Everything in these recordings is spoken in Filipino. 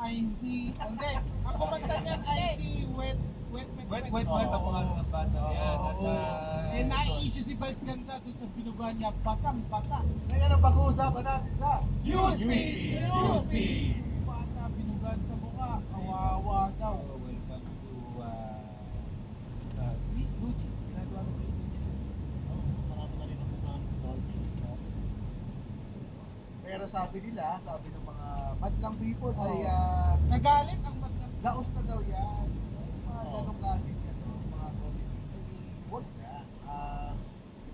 ay hindi. Hindi. Ang kumanta niyan ay si Wet Ang pangalan ng banda. Yan. Oo. Eh, nai-issue si Vice Ganda doon sa binuga niya, basang-basa. Ngayon ang pag-uusapan natin sa USP! Bata, binugan sa mukha. Kawawa daw. Welcome to Chris Duchis. Ginagawa ng Chris Duchis. Marami na rin ang pumahan sa Dolby. pero sabi ng mga madlang people ay Nagalit ang batang. laos na daw yan. Yung mga ganong klase ano, mga comedy. Huwag na.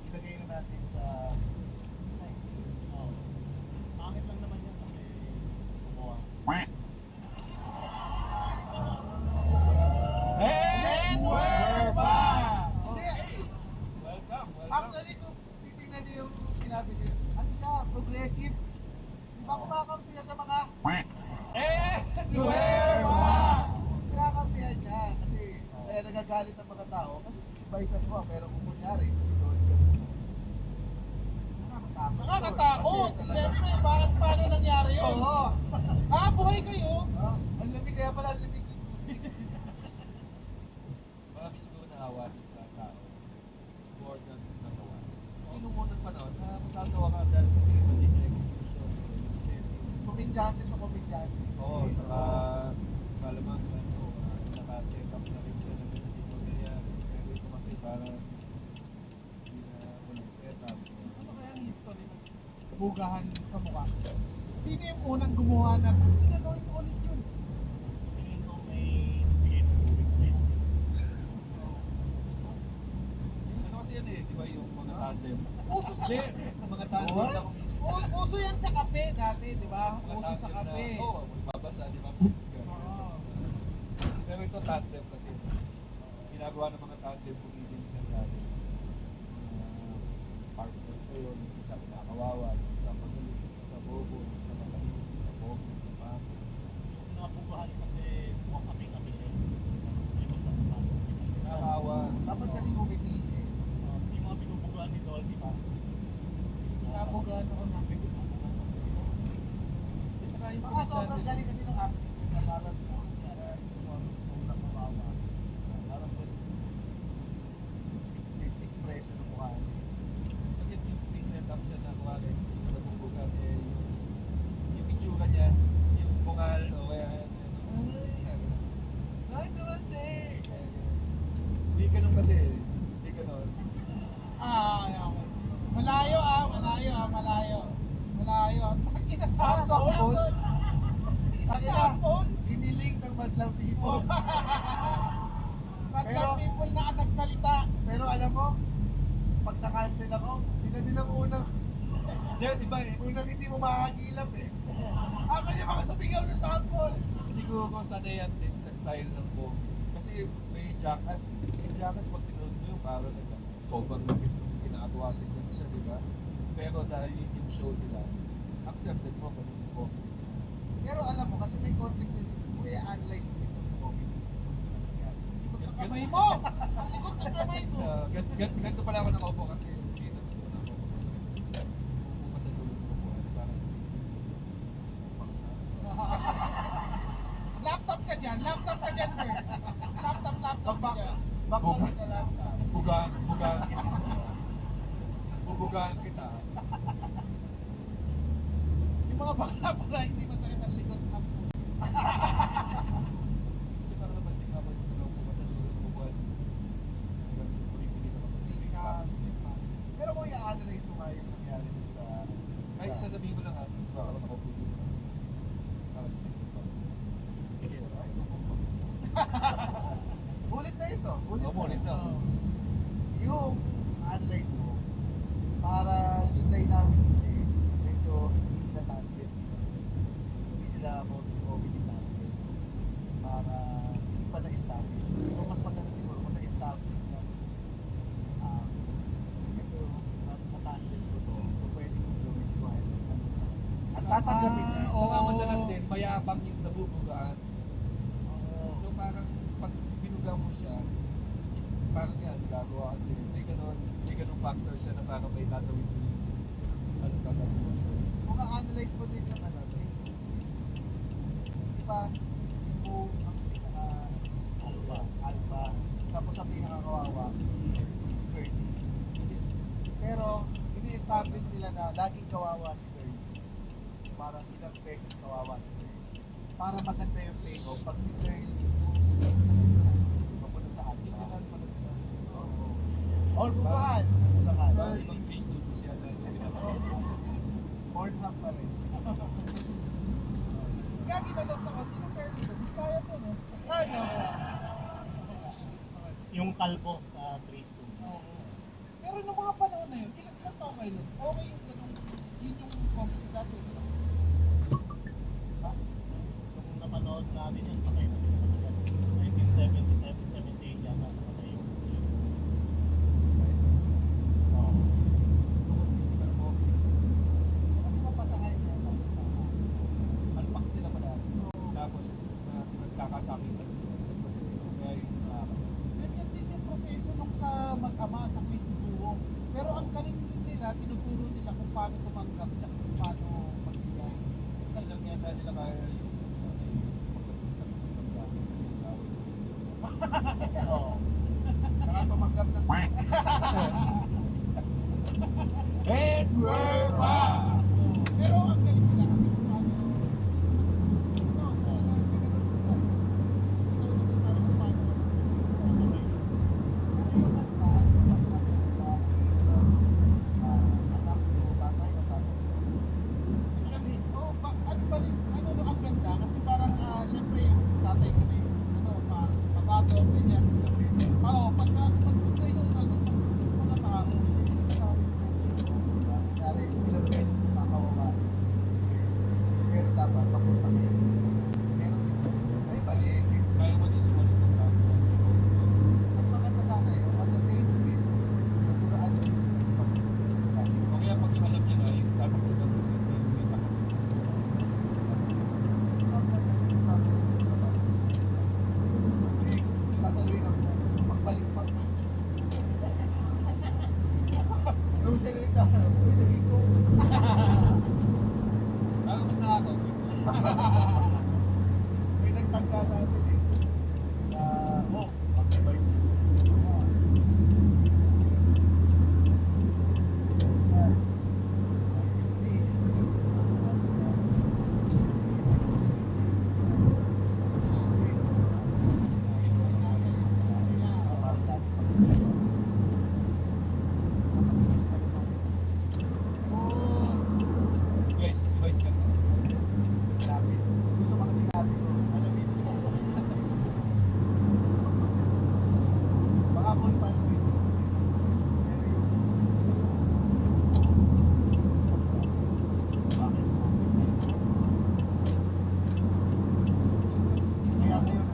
Isagay na natin sa 90s. Pangit lang naman yan kasi gumawa. Hey! Nueva! Hindi. Welcome! Actually, kung titignan niyo yung sinabi niyo, ano siya, progressive. Di ba kumakampi sa mga Eh! Nueva! Kinakampihan niya kasi kaya nagagalit ang mga tao kasi si Bison mo, pero kung kunyari, si Don Gavin, Nakakatakot. Kasi talaga- Siyempre, bakit paano nangyari yun? Oo. Buhay kayo. Ang lamig kaya pala, ang lamig. Marami siguro naawa din sa tao. More than natawa. Kasi nung unang panahon, matatawa ka dahil kasi mali na execution. Komedyante sa komedyante. Oo, saka malamang naka-set up na rin siya na ganito nangyayari. Pero ito kasi parang hindi na walang set up. Ano kaya ang history ng bugahan sa mukha? Sino yung unang gumawa na ginagawin mo ulit yun? Tingin ko may nagbigay ng moving plates. Ano kasi yan eh, di ba yung mga tandem? Uso sa Hindi, mga tandem What? lang. Uso yan sa kape dati, di ba? Mga Uso sa tandem kape. na, oo, magbabasa, di ba? Oo. Pero ito tandem kasi ginagawa ng mga tandem comedians yan dati. Partner ko yun, isa pinakawawa, isa magaling, isa bobo, isa magaling, isa bobo, isa pang. Yung napugahan kasi mukhang kami-kami siya. Hindi mo sa pumahan. Nakakaawa. Dapat kasi ngumiti siya eh. Yung mga pinupugaan ni Dolby pa. Nabugahan ako na. Eh, saka yung Baka sobrang comedian- galing kasi ng acting niya, parang sobrang kawawa. Parang expression ng mukha niya. Bakit yung pre-set up siya na kuwari, nabubugan eh, yung itsura niya, yung bungal, o kaya, ay, naman eh! Hindi ganun kasi, hindi ganun. Okay. Malayo. Takina sa Sample? Sample? Diniling ng madlang people. Madlang Pero- people na nagsalita. Pero alam mo, pag na-cancel ako, sila din ang unang Iba eh, hindi mo makakagilap eh. Asan yung mga sumigaw ng sample? siguro kung sanay yan din sa style ng movie. Kasi may Jackass, yung Jackass pag tinunod mo yung parang sobrang lapit yung ginagawa sa isa't isa, di ba? Pero dahil yun yung show nila, accepted mo kung yung movie. Pero alam mo, kasi may context din. Kung i-analyze mo ito ng comedy. Likod ng kamay mo! Ang likod ng kamay mo! Ganito pala ako nakaupo kasi hindi natutunan ako upo sa dulo ng upuan para sa Laptop ka dyan, Bert. Laptop ka dyan. Bakit ka lang ka? bugaan kita. Bubugaan kita. Yung mga bakla pala, hindi masakit ang likod ng Kasi para napansin nga pag nakaupo ka sa dulo ng upuan, hanggang pumipili ka sa Pero kung i-analyze mo nga yung nangyari dun sa... Ay, sasabihin ko lang ha, baka nakaupo dito kasi para sa tingin ko. Ulit na ito. Ulit Ulit na. Yung analyze mo, para yung dynamics kasi, medyo hindi sila tandem. Hindi sila comedy tandem. Para hindi pa na-establish. So mas maganda siguro kung na-establish na ito, na-tandem ko to. So pwede kong gawin ko at tatanggapin na. Saka madalas din, mayabang yung nabubugaan. So parang pag binuga mo siya, parang yan, gagawa kasi may ganun factor siya na parang may tatawid mo yung tatawid mo siya. Kung analyze mo din yung ano, ba, yung ang pinaka alpha. Tapos ang pinaka-kawawa, si Curly. Pero, ini-establish nila na laging kawawa si Curly. Parang ilang beses kawawa si Curly. Para maganda yung payoff, pag si Curly papunta sa alpha. Isinan pala sila. Oo. Or bukahan. Bukahan. Parang ibang face studios yata yung pinapakita. Pornhub pa rin. Gagi na lost ako. Sino Curly to? Biskaya to, no? Ano? Yung kalbo sa Trace 2. Oo. Pero nung mga panahon na yun, ilang taon kayo nun? Okay yung ganun, yun yung conflict dati. Ha? Nung napanood natin yun, patay na sila talaga. 1977, 78 yata patay yung Oo. Ano ba pasahan niya? Alpak sila pala. Tapos nagkakasakitan sila sa proseso. Kaya yun Ganyan din yung proseso nung sa mag-ama sa Quisibuo. Pero ang galing din nila, tinuturo nila kung paano tumanggap at kung paano magbigay. kasi lang yata nila kaya yung pagkakasap ng pagkakasap kasi yung away sila. Oo. Saka tumanggap ng And we're back! Pero ang galing nila kasi kung paano nagkaroon nila. Ito naman para kung paano Pero yung ano ba, pag nila anak mo, tatay o tatay? ano ba rin, ano no, ang ganda kasi parang syempre yung tatay ko na mabato, ganyan. Oo, pagka gusto yung mas gusto yung mga tao, Kunyari, ilang beses makawawa. Pero dapat papunta kayo. Meron din ay balik. Kaya mo din sumunod ng tao. Mas maganda sana yun. On the same speed, naturaan mo yung speech papunta kayo. O kaya pag alam niya na yung tatakbo ng may takot. Sasaluhin ako. Pagbalik pa. Nung salita, pinagin ko. Pero mas nakakot. May nagtangka sa atin eh. Mag-advise ko. Guys, advice ka na. Grabe. Gusto mo kasi sinabi ko, alamin mo. Baka full pass mo yun. Pero yung... Bakit? Kaya ngayon,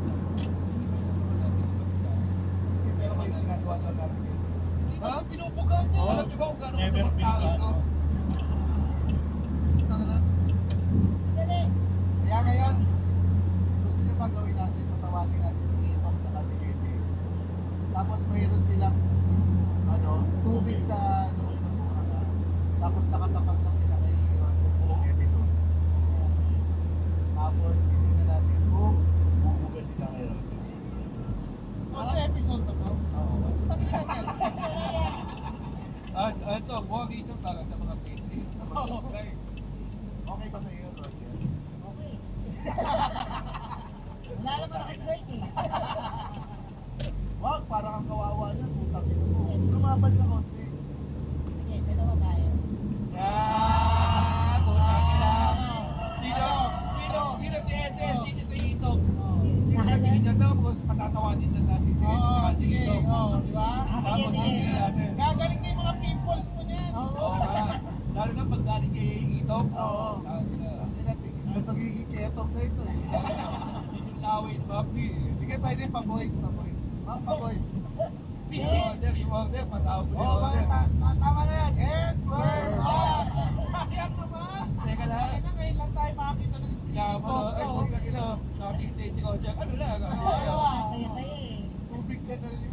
pero may ginagawa na natin yun. di ba pinupugan niya? Alam niyo ba kung gano'n Never kasama tao been ito? Kaya ngayon, gusto niyo pang gawin natin, tatawagin natin si Itok na si Ese. Tapos mayroon silang tubig sa loob ng buhanga. Tapos nakatapat lang sila kay Aaron yung buong episode. Tapos titignan natin kung bubuga sila kay Aaron. Ano episode na to? Oo. Takitan niya. Ito, buwag isang para sa mga Patreon. Mag-subscribe. Okay ba sa iyo, Roger? Okay. Wala naman ako break eh. Wag, parang ang kawawa niya, putang ina mo. Lumaban na konti. Sige, dalawa tayo. Yan! Putang ina! Sino si SS? Sino si Ito? Sino sa tingin niya tapos patatawanin na natin si SS Oo, saka si sige. Ito. Oo, di ba? Tapos Sige, tingnan sige. natin. Gagaling na yung mga pimples mo niyan. Oo. Oo nga. Lalo na pag galing kay Ito. Oo. Tawag nila. Ang pagiging ketong na ito eh. Yun yung laway ni Papi. Sige, pwede paboy. Ma'am, paboy. Yung order, patawag mo Oo, yung order. tama na yan. And we're on! Yan naman. Teka lang. Kaya na ngayon lang tayo makakita ng Kaya speaking mo, ay, of. putang ina. Natin sa isi ko dyan. Ano na? Tayo ah, tayo eh. Tubig ka na rin.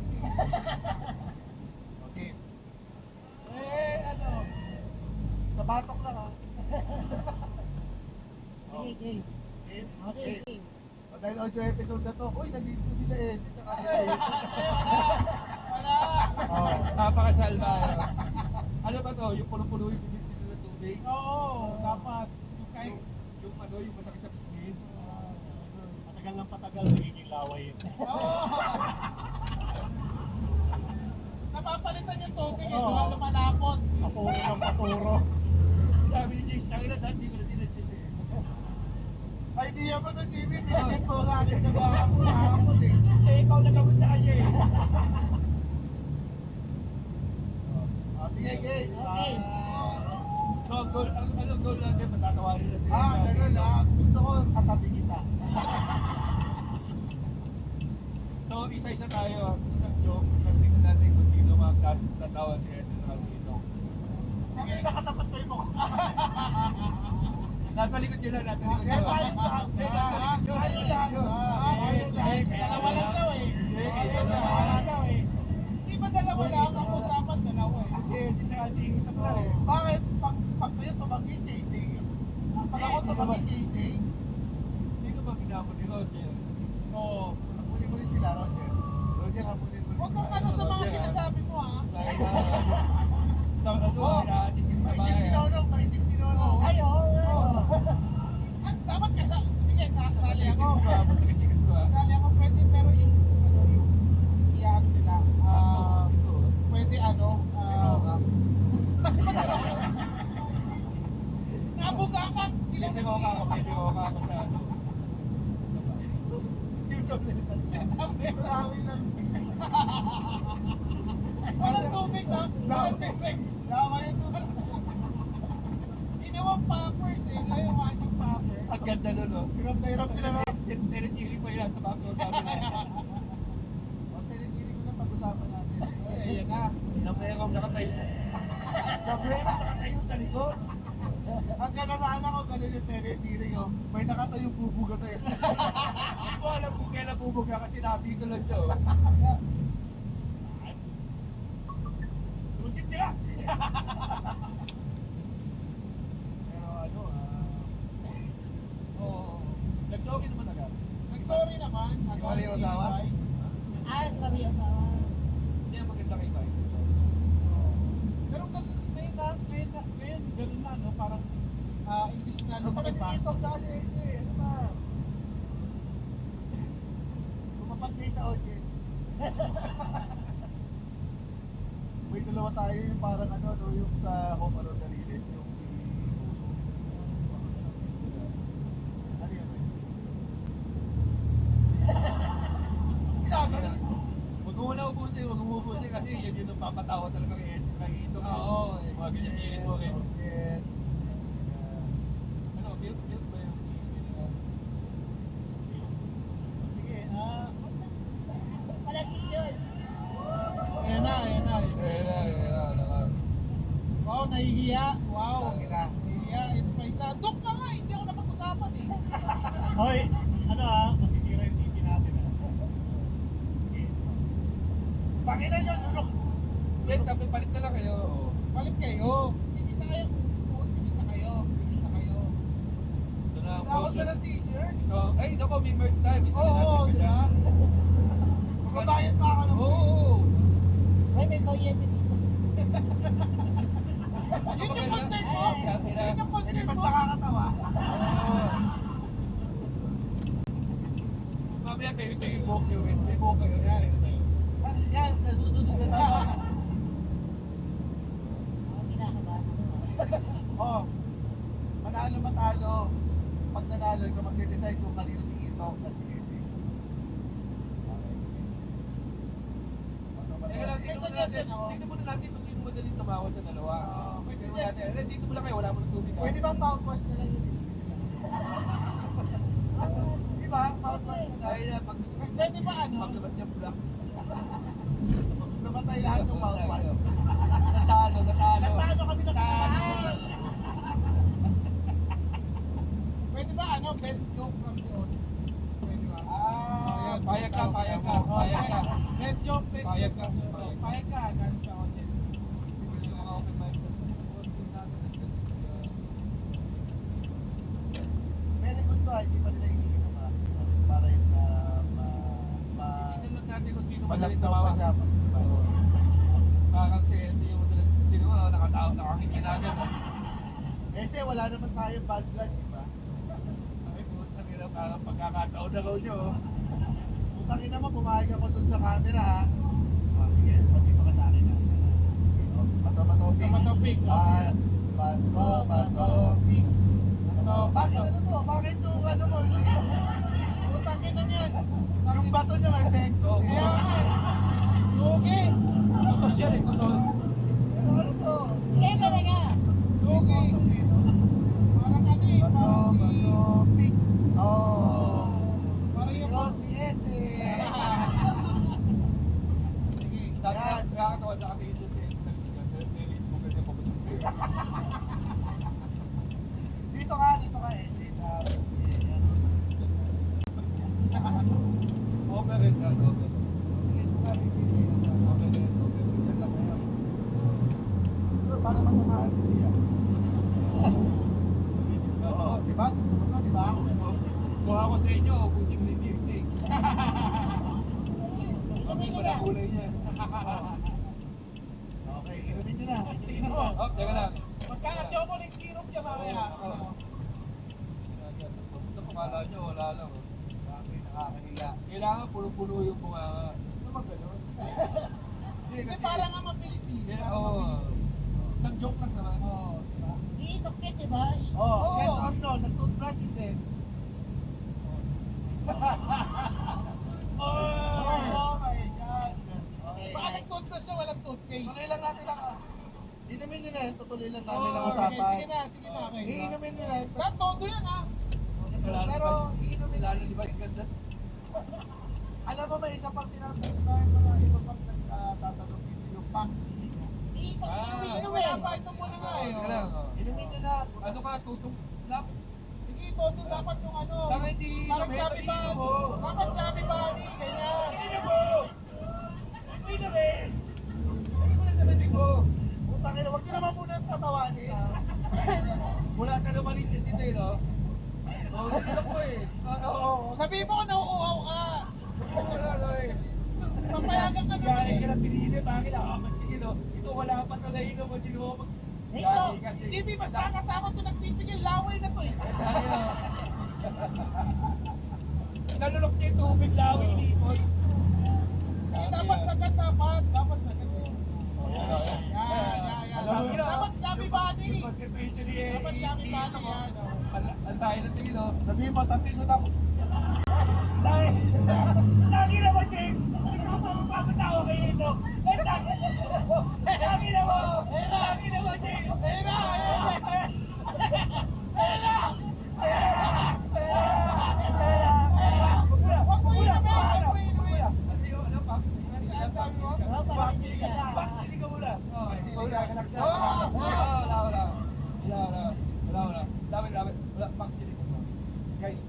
Okay. Sa batok lang ha. Sige, game. Game. Okay, Game. game. O dahil audio episode na to, uy, nandito na sila Esi, tsaka si Wala. Oh. Napakasal ba? Ano ba to? Yung puno-puno yung bibit ng tubig? Oo, dapat. Yung kahit... Yung ano, yung masakit sa pisngi? Patagal ng patagal, magiging laway yun. Oo. Napapalitan yung tubig eh, Oo. diba? Lumalapot. Paturo ng paturo. Sabi ni Jace, tayo na dati ko na sila Jace eh. Ay, di ako to, Jimmy. Nilagyan ko nga agad sa kahapon eh. Eh, ikaw nagamot sa kanya eh. Sige, game. Okay. So, ang goal, ano goal natin, matatawarin na sila. Ganun ah. Gusto ko katabi kita. So, isa-isa tayo, isang joke, tapos tingnan natin kung sino magtatawa si Essen na dito. Sige, nakatapat pa yung mukha. Nasa likod yun na, nasa likod Kaya yun. tayong lahat, kaya tayong lahat na. Tayong lahat. Dalawa lang daw eh. Tayong lahat. Dalawa daw eh. Di ba dalawa lang? Ang usapan dalawa eh. Kasi siya kasi hitap na eh. Bakit? Pag kayo tumanggi, JJ. Pag ako tumanggi, JJ. Sino ba pinamo ni Roger? Oo. Muli-muli sila, Roger. Roger, hamunin-muli Huwag kang ano sa mga sinasabi mo ha. Dahil ano, sinahatin ka sa Mainit bahay. sinonong, mainit sinonong. Ay, oo. At dapat ka sa... Sige, sali ako. Masakit yung kaswa. Sali ako pwede pero yung... Ano yung... Iyaano nila. Pwede ano... Nabuga ka! Ilang Pwede ko ka sa ano. Dito, Lepas. Ito na amin lang. Walang tubig no? Walang tubig. Laka kayo to. Ginawang poppers eh. Ngayon magic popper. Ang ganda nun, no? Hirap na hirap sila, no? Sinitili pa yun sa background namin. O, sinitili ko na pag-usapan natin. Ay, ayan na. Naprerong nakatayo sa... Naprerong nakatayo sa likod. Ang kasasana ko, ganun yung sinitili ko. May nakatayong bubuga sa'yo. Hindi ko alam kung kailan bubuga kasi nakapito lang siya, oh. Lusin nila! Pero ano, Oo. Nagsokin naman agad. Nag-sorry naman. Mario Ozawa? Ay, Maria pa. Hindi ang maganda kay Vice. Pero ngayon, ganun na, no? Parang, imbis na ano pa kasi lumakipa. itok tsaka si Ese? Ano ba? Lumapat kayo sa audience. May dalawa tayo yung parang ano, no, yung sa Home Alone na Riles, yung si Puso. Ano yun? Ginagano. Huwag mo na ubusin, huwag mo ubusin kasi yun yung papatawa talaga kay Esis na ito. Oo, eh. Mga ganyan mo rin. Shit. Ano, build ba yung Sige, Walang picture. Ayan na, ayan na. Wow, nahihiya. Wow. Lagi na. Nahihiya. Ito pa isa. Dok na nga, hindi ako napag-usapan eh. hoy, ano masisira yung TV natin Okay. Pakita nyo, nunok. Then, tapos palit na lang kayo. Balik kayo. Tigisa kayo. Tigisa kayo. Tigisa kayo. Ito na ang Tapos post. na ng t-shirt. So, ay, naku, may merch tayo. Bisa Oo, di ba? Magbabayad pa ako ng Oo. Ay, may kuryente dito. Yun yung concert mo. Yun yung Hindi concert mas mo. nakakatawa. Mamaya kayo i-book nyo. May book kayo. Tapos kayo tayo. Yan, sa susunod na tawa. Kinakabahan ako. Oh, manalo matalo. Pag nanalo, ikaw magde-decide kung kanino si Itok at si Ese. Okay. Teka lang, May suggestion ako. tignan muna natin kung sino madaling tumawa sa dalawa. May Tignan muna suggestion. natin. Dito mo lang kayo, wala mo ng tubig. ha? Pwede bang mouthwash na lang yun? Di ba? Mouthwash na lang. Kaya na, Pwede ba ano? paglabas niya pula. Namatay lahat ng mouthwash. Natalo. Natalo kami na kinakabahan. Pwede ba ano? Best joke from the audience. Pwede ba? Ah, Payag ka. Oh, best joke, best Payag joke ka. from the audience. Payag ka, galing sa audience. Hindi mga open mic. Very good to, hindi pa nila iniinom ha. Para madaling malaptaw pa tumawa. siya. Diba? Parang si Ese yung madalas tinawa, nakatawa, nakakingin natin. Kasi wala naman tayo bad blood, di ba? Ay, puta nila, parang pagkakataon na raw nyo. Putang ina mo, pumayag ako dun sa camera ha. Sige, pati pa ka sa akin ha. Bato, pig. Bato, pig. Bato, pig. Bakit ano to? Bakit yung ano mo? Utang ina niyan. Yung bato niya may epekto. Kaya nga. Lugi. Kutos yan eh, kutos. Ano to? Kaya talaga. Lugi. Parang ano eh. Parang si... Bato, pig. Oh. Parang yung... Yo, si Ese. Sige. Dati nakakatawa na kami dito sa Ese sa Liga. Pero hindi mo ganyan papunta sa Ese. Dito ka, Ese. Overhead ka, overhead. Dito ka, Ese. Overhead, overhead. Yan lang ngayon. Sure, para matamaan din siya. Oo. Di ba? Gusto mo to, di ba? Kuha ko sa inyo, ubusin ko yung music. Inumin niyo Wala na. kulay niya. Okay, inumin nyo na. Inumin nyo na. Oh, teka lang. Magkaka-chocolate syrup niya mamaya. Oo. Ito pangala nyo, wala lang. oh. Bakit nakakahiya? Kailangan puno-puno yung bunganga. Ano ba ganun? Hindi, Hindi, kasi... parang nga mabilis eh. Yeah, Parang oo. mabilis. Isang joke lang naman. Oo, diba? Iitok yan, di ba? Oh, Oo. yes or no? Nag-toothbrush hindi. Oh my God. Okay. Baka nag-toothbrush siya, walang toothpaste. Tuloy lang natin ang... Inumin nyo na yun. Tutuloy lang namin ang Oo, Sige, usapan. sige na, sige na. Okay, diba? Iinumin nyo na yun. Lahat todo yan ha. Pero iinumin Sila nyo na device ganda. Alam mo, may isa pang sinabi tayo mga iba pang nagtatanong dito yung Paxi. Iitok Ah, niyo, Wala inumin. pa, ito muna nga eh. Teka lang. oh. Inumin nyo na. Ano ka, tutong... Lap. Sige, todo dapat yung ano. Saka hindi Parang inom, chubby hindi bunny. mo. Dapat chubby bunny, ganyan. Hindi mo! Hindi na rin! Hindi mo na sa bibig mo! Putang ina, huwag nyo naman muna patawanin. Mula sa lumalitis ito eh, no? Oo, hindi ko eh. Oo. Sabihin mo kung nauuhaw ka. Wala na eh. Papayagan ka na Galing ka eh. na pinili, bakit nakakapatigil oh? Ito wala pa to na inom, hindi mo mag... Ito, Galing ka, Jay. Hindi, mas nakakatakot to nagpipigil. Laway na to eh. Dahil, oh. Nalulok niya yung tubig lang, inipon. Hindi, dapat sagad dapat. Dapat sagad eh. Yan. Dapat chubby bunny. Yung concentration ni Dapat chubby bunny yan. oh. Ang tayo na tilo. Sabihin mo, tapingot ako. Lagi na mo, James! Ikaw pa magpapatawa kayo ito! Lagi na mo! Lagi na mo, James! Ayun na, ayun na. Huwag mo inumin, huwag mo inumin. Saan sabi mo? oh, Paxi ka. Vaccine ka muna! Oh, Wala, relax na. Oh! Wala. Wala, vaccine ka muna. Guys,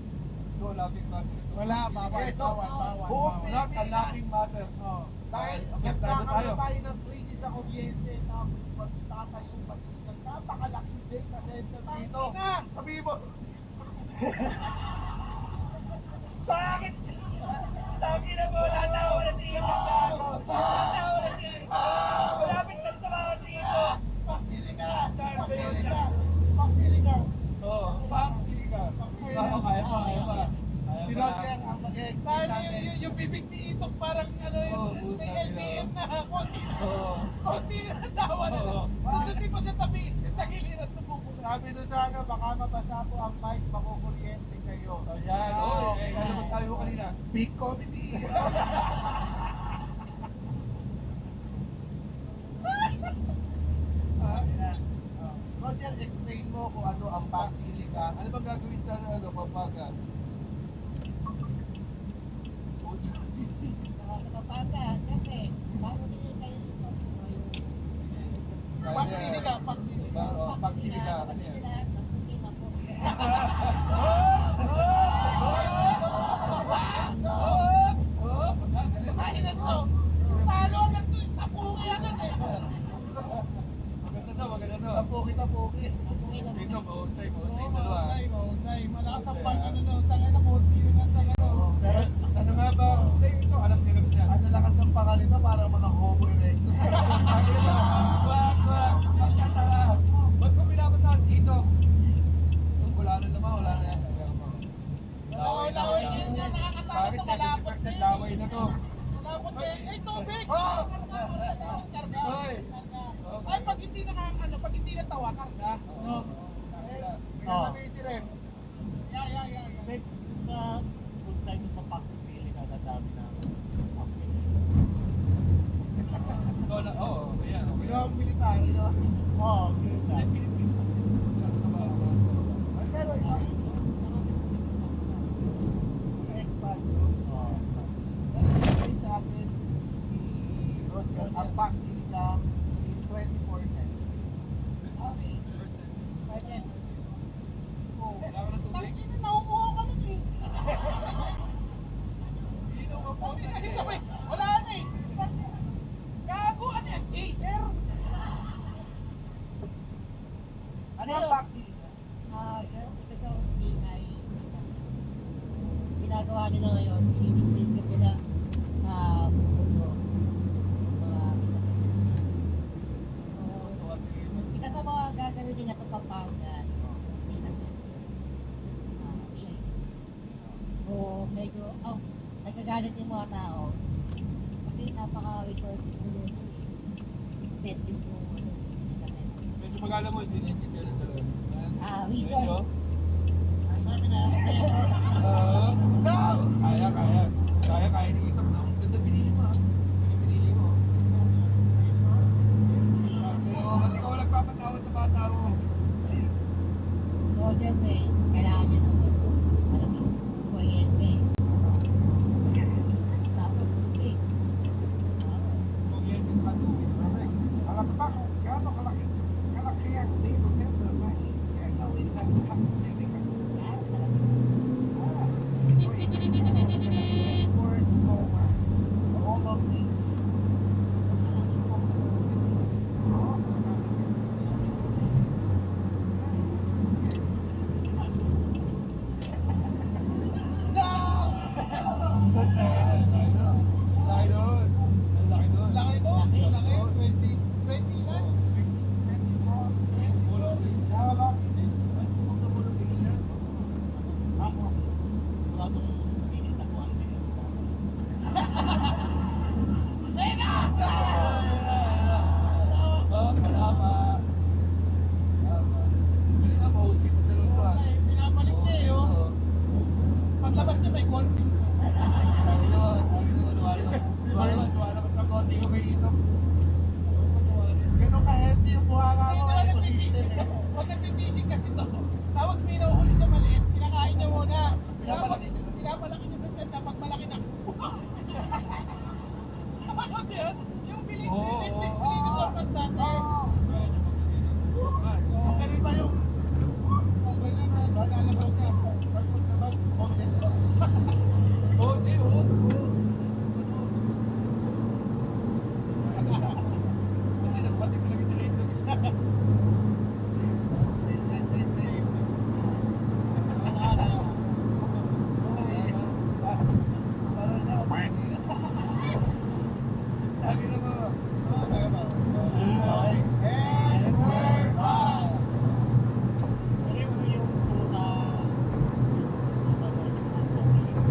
no laughing matter. Wala, bawal, Yes, bawal, bawal. buong bawal. Not a laughing matter. Oh. Dahil nagkakaroon tayo ng krisis sa kuryente, tapos magtatayo pa sila ng napakalaking data center dito. Ina! Sabihin mo, Bakit? Lagi na mo, natawa na siya ng gago. Natawa na siya. Malapit na tumawa siya. pagsili ka! Pagsili ka! Pagsili ka! Oo, vaccine ka. Oo, kaya pa. Si Roger ang mag-explain Dahil natin. yung bibig ni Itok parang ano Oo, yung puta, may LBM na konti. Oo. Konti na tawa na. Oo. Gusto di pa siya tabihin sa tagiliran tumukulo. Sabi doon sa ano, baka mabasa po ang mic, makukuryente kayo. Ayan, oh, ano mo sabi mo kanina? Big comedy! Ayan. Roger, explain mo kung ano ang Basilica. Ano bang gagawin sa ano, pampaga? Sisi. Sa Pampanga, siyempre, bago din kayo dito. Pagsili ka, pagsili ka. Oo, vaccine ka. Ano yan? Magkikita po. Oo, magkagalit. Kahinan to. Talo agad to. Tapungi agad eh. Maganda to. Tapuki. Sino, mahusay, Oo, mahusay. Dalawa. mahusay. Malakas ang pang ano no. Laway yan yan, nakakatakot Pare, na malapot 70% laway na to. Malapot din. Ay, tubig! Oh! Karga. Hoy! Ay, pag hindi pag hindi natawa, karga. No? Sabi si Rems. Yeah. May sa good side dun sa pack ceiling na dadami na upgrade. Oo, ayan. Okay. Ginawang military, no? Oo, yun na. Ay, pero ito, expand yun. Oo. Nag-explain sa atin si Roger ang pack silica in 24 cents. Okay. Pwede. Oh. Wala ka ng tubig? Tangina, naumuha ka lang eh. Inom ka po. Sabay, wala na eh. Gago, ano yan, chaser? Ano ang pack silica? Yung ito hindi ay ginagawa nila ngayon, pinipinipin nila sa mundo. Mga isa sa mga gagawin nila ito pampawag na data center. PIC. O medyo, nagkagalit yung mga tao. Kasi napaka-resources nila yun eh. Effective yung data center. Medyo magala mo, hindi na talaga. Resource. Sabi na, Kaya ni Itam na. Ang ganda binili mo, ha? Binili mo. Pero ba't ikaw nagpapatawad sa bata mo? So, siyempre, kailangan niya ng malaking kuryente. Tapos, tubig. Kung yan sa katubig. alam pa kung gaano kalaki ang data center na gagawin ng pack silica. All of these. Laki nun. Ang laki nun. Laki mo, laki, 20 lang. Bulong din siya. Bulong din siya. Ako, maraming hindi na ko ang Tama. Hindi na ma-hosting na dalawang to, ha? Pinabalik niya eh, oh. Paglabas niya may goldfish. Lumalabas sa konti ko kay Itam. Ganun ka-healthy yung buhanga Hindi mo. naman eh, nagpipishing. position. Pag nagpipishing kasi to, tapos may nahuhuli siya maliit, kinakain niya muna. Pinapalaki niya. Pinapalaki niya sa tiyan na pag malaki na. Ano yan? Yung piling, Oo, piling, oo. piling ito ng dati. So, ganun ba yung Oh, ganyan na, lalabas niya. mas maglabas, ulit. Oo, di, oo. Kasi nagpati ko lagi siya rito. Parang siya, Lagi na ba? okay. And we're back. Ano yung suta? Kaya ito, magbigay isa dyan.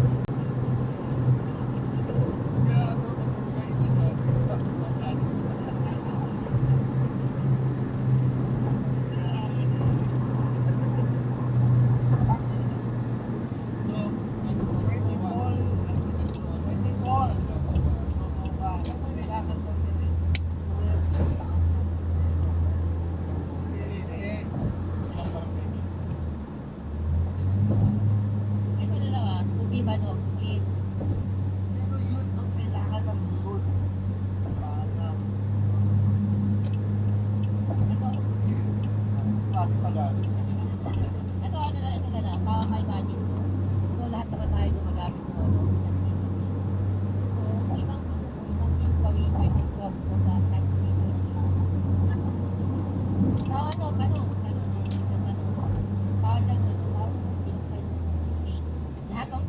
Ito na lang tubig ba no? Tubig. Pero yun ang kailangan ng Luzon. Para Ito, klase Tagalog. ito na lang, makaka-imagine mo. So, lahat naman tayo gumagamit mo, no? So, ibang gawin, pwede ko kung lahat dito. Bawal no, tanong. Bawal lang,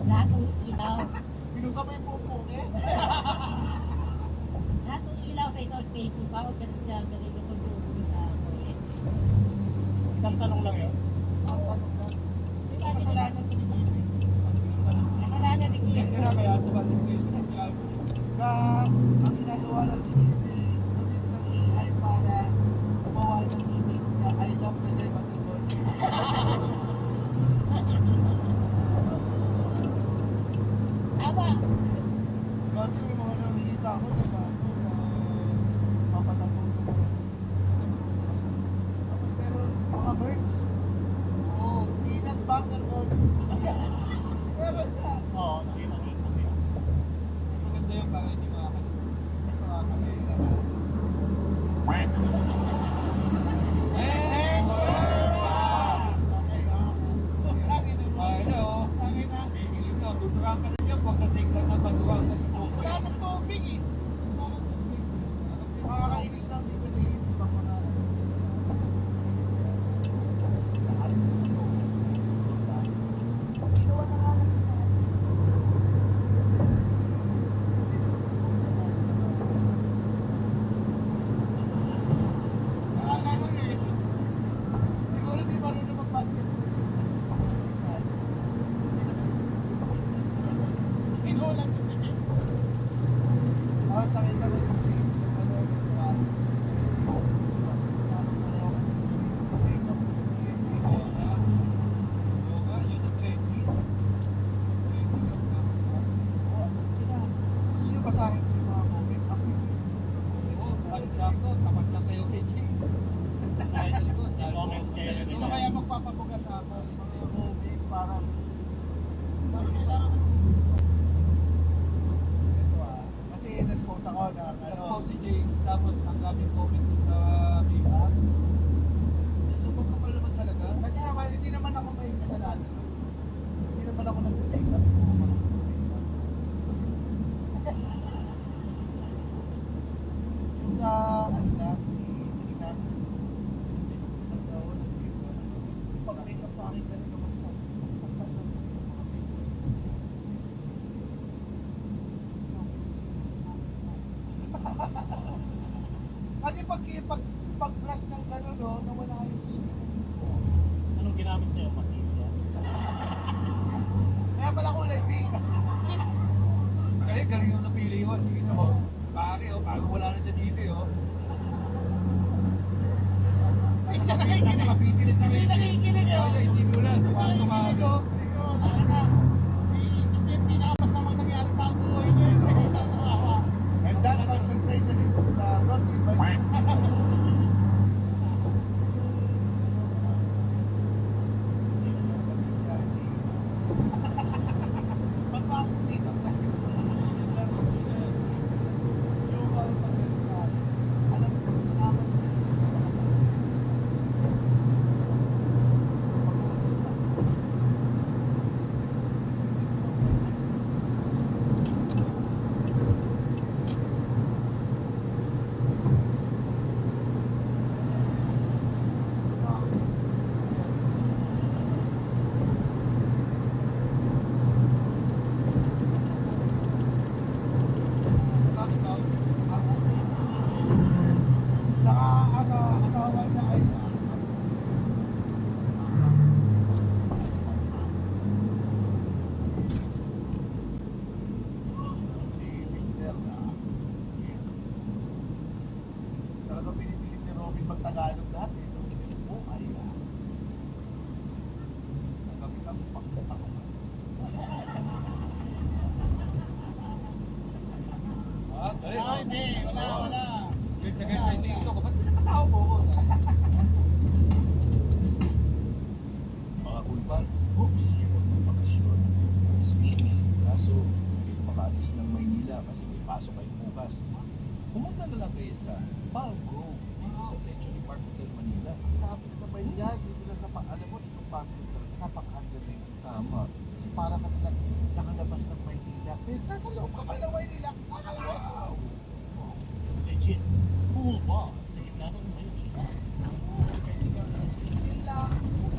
lahat ng ilaw, Binusa mo yung pumpong eh. lahat ng ilaw sa ito, Facebook, bawal ganun siya, ganun yung pag-uwi sa kuryente. Isang tanong lang yun. Di ba, Kasalanan to ni Bibi. dati may mga nakikita ako na papatapong ko. Tapos meron mga birds. Oo. Peanut butter birds. Meron siya. Oo, nakita ko. Maganda yung para hindi makakalimutan. Ito kasi Tuturang ka na dyan pag nasiglan na patuwang na sa tubig. Wala nang tubig eh. Wala nang tubig. makakainis lang din kasi yung ibang mga lahat ginawa na nga ng listahan. Nakakano eh. Siguro di marunong mag-basketball yung listahan. Inulan sa sige. Nakita ko yung Yoga, yun ang training. gusto nyo basahin ko yung mga comments ako Oo, ang sakto, tapat lang kayo kay James. Dahil sa likod, dahil Comments kayo. Sino kaya magpapabuga sa ako? yung comments parang Parang kailangan ng ito kasi nag-post ako na nag-post si James, tapos ang daming comment ko sa make-up. So, pagkapal naman talaga. kasi naman hindi naman ako may kasalanan no? Hindi naman ako nag-make up yung sa ano lang si Ina nag-make up pag-make up sa akin ganun naman sa kasi pag brush ng gano'n no, nawala yung makeup. Anong ginamit sa'yo? Masilya? Kaya pala kulay pink. Kaya galing yung napili ko. Sige na, oh. Pare, oh, parang wala na siya dito, oh. Ay, siya nakikinig. Nasa kapiti na siya. Hindi nakikinig, oh. Kaya isipin mo lang, sa mga Nakikinig tumabi. ko. Ikaw, nakaka. Iisip niya yung pinakamasamang nangyari sa buhay niya. Nakakawa. And that concentration is brought to you by Ba't ba ako makeup na? Yung pag-ganun na, alam ko, nalaman ko na yung pag-ganun na. Bakit daw? Saka asawa niya ay si Mr. Yes. Talagang pinipilit ni Robin mag-Tagalog lahat eh. Oh, ay nagamit ang pagkatako. Ah, dali. Ah, hindi. Wala. Ganyan ganyan sa ising ito ko. Ba't pinapatao mo ko? Mga kulpals, sipot ng bakasyon, swimming, kaso hindi kayo makaalis ng Maynila kasi may pasok kayo bukas. Pumunta na lang kayo sa Palm Grove dito sa Century Park Hotel Manila. Ang lapit naman yan, dito na sa alam mo, itong bathroom talaga, napakaganda na yun. Tama. Kasi para ka nilang nakalabas ng Maynila. Pero nasa loob ka pa ng Maynila, nakalayo! Legit. Pool bar. Sa gitna ng Maynila. Chill lang.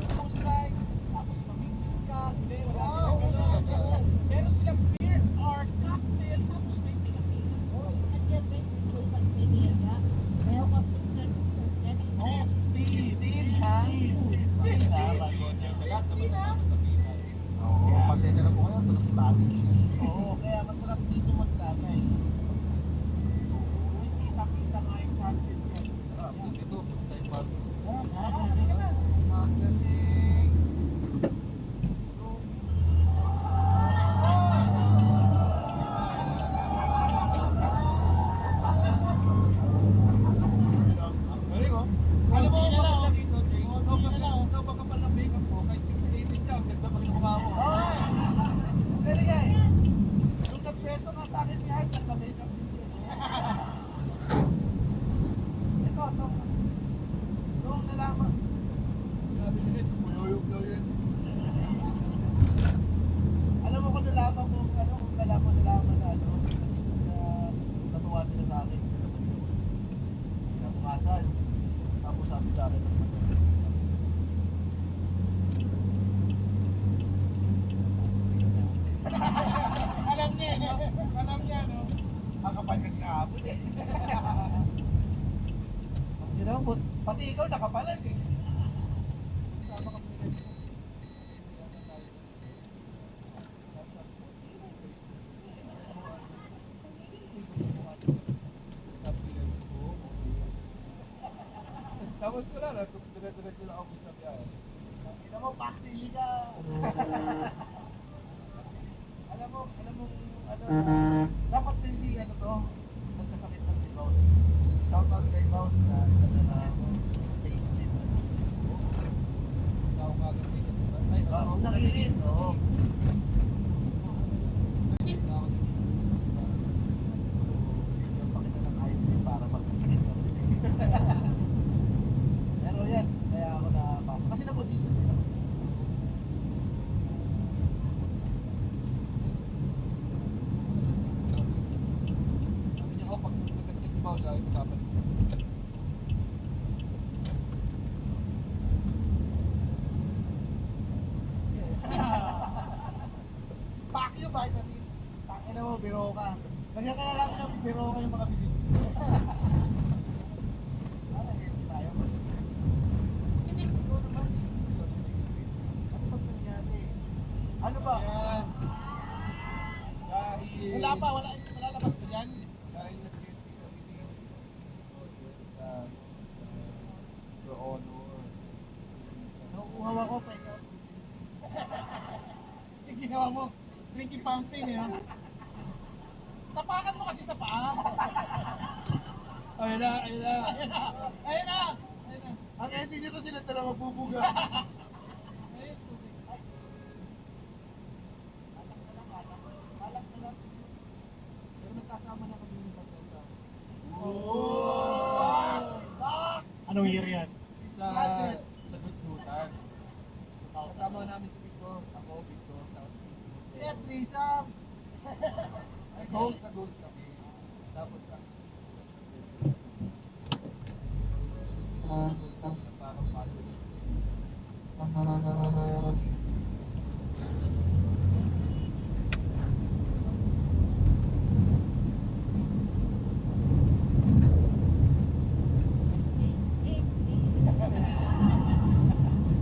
Poolside. Tapos mamingwit ka. Hindi, wala Wow, silang wala. ganun. Meron silang beer or cocktail. Tapos may pinapingan. Nandiyan ba yung tulad may niya? Meron ka Oh, Tin, ha? Tama. Sa lahat naman ang sabihin natin. Oo, pasensya na po kayo, ito nag-static. Oo, kaya masarap dito maglagay. So, hindi makita nga yung sunset dyan. Ah, Itong nalaman. Sabi ni Hits, mayuyog daw yun. Alam mo kung nalaman ko, kung nalaman na kasi natuwa sila sa akin. Kinabukasan. Tapos sabi sa akin, Alam niya, no? Alam niya, no? makapal kasi kahapon eh. You know, pati ikaw nakapalan eh. Sama kami ni Hits. Tapos wala na, dire-diretso lang ako sa biyahe. Ina mo, paksili ka. alam mo, dapat kasi nagkasakit lang si Boss. Shout out kay Boss na isa na face chip. Sa umaga may sa ay, Nakilit, oo. Bigyan pa kita ng ice cream para magkasakit ka rin. Pero yan, kaya ako napasok. Kasi nag-audition din ako. Sabi niya, pag nagkasakit si Bao, sabi ko papalit. Pack you, vitamins. Tangin na mo, biro ka. Ganyan ka na lang ng biro ka yung mga bibig. Para healthy tayo. Ito naman, ano ba nangyari? Ano ba? Ayan. Dahil... Wala labas ba dyan? Dahil nag-guesting kami ni sa Your Honor. Nauuhaw ako, pwede ako. Yung ginawa mo, drinking fountain, eh, no? Tapakan mo kasi sa paa. Ayun na, ayun na. Ayun na! Ayun na! Ayun na! Ang ending nito sila dalawa bubuga. Ayun, tubig. Alak na lang. Pero nagkasama na kami ng pagkasa. Pak! Anong year yan? Sa Dutdutan. Kasama namin si Victor, ako, Victor, sa Space Moon. Chef, threesome! Ay, ghost kami. Tapos na. Ghost kami na parang palo.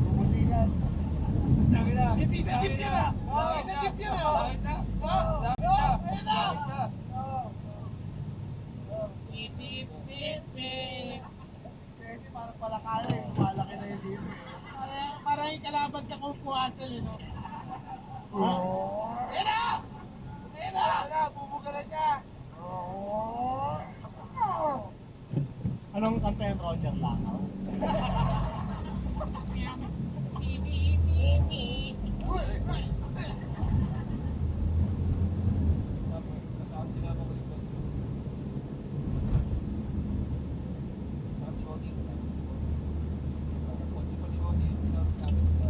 Bumusinan. Sabi na! Hindi sa jeep yun, ah! Hindi sa jeep yun, ah! Bakit na? Oh! Bakit Oh! na? Ayun na! Bakit na? Beep, beep, beep, beep. Kasi parang pala kaya eh. Lumalaki na yung dito eh. Parang yung kalaban sa Kung Fu Hustle, eh, no? Oh! Ayun na! Ayun na! Ano, bubuga na niya! Oh! Anong kanta yung Roger Langaw? Beep, beep, beep, beep. Tapos, kasama sinama ko yung boss ko. Saka si Ronnie, kasama si Ronnie. Kotse pa ni Ronnie, yung pinamit namin sa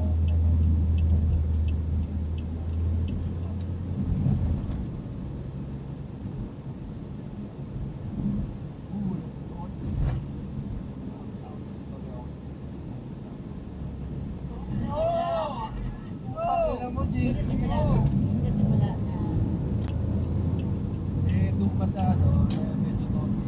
Oh! Pakina mo, Jin. Wala na. eh, doon pa sa ano, medyo tonti.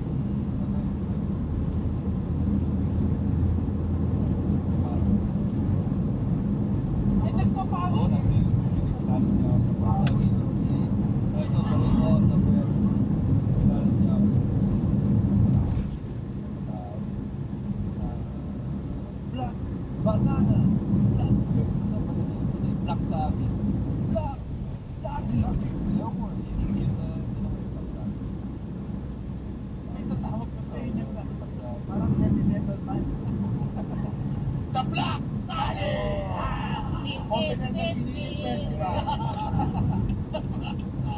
Ay, nagpapaano? Oo, nasa yung pinagdalo niya ako sa pagkakas. Ay, no, tuloy ko sa puwet. Pinagdalo niya ako sa Black banana. Black. Sa pala niya, black sa akin. Black sa akin. Ayaw mo, hindi yun na tinawag yung black sa akin. Ay, tatawag ko sa inyo sa Black sa akin. Parang heavy metal band. The Black Side! Open na ng Pinili Festival.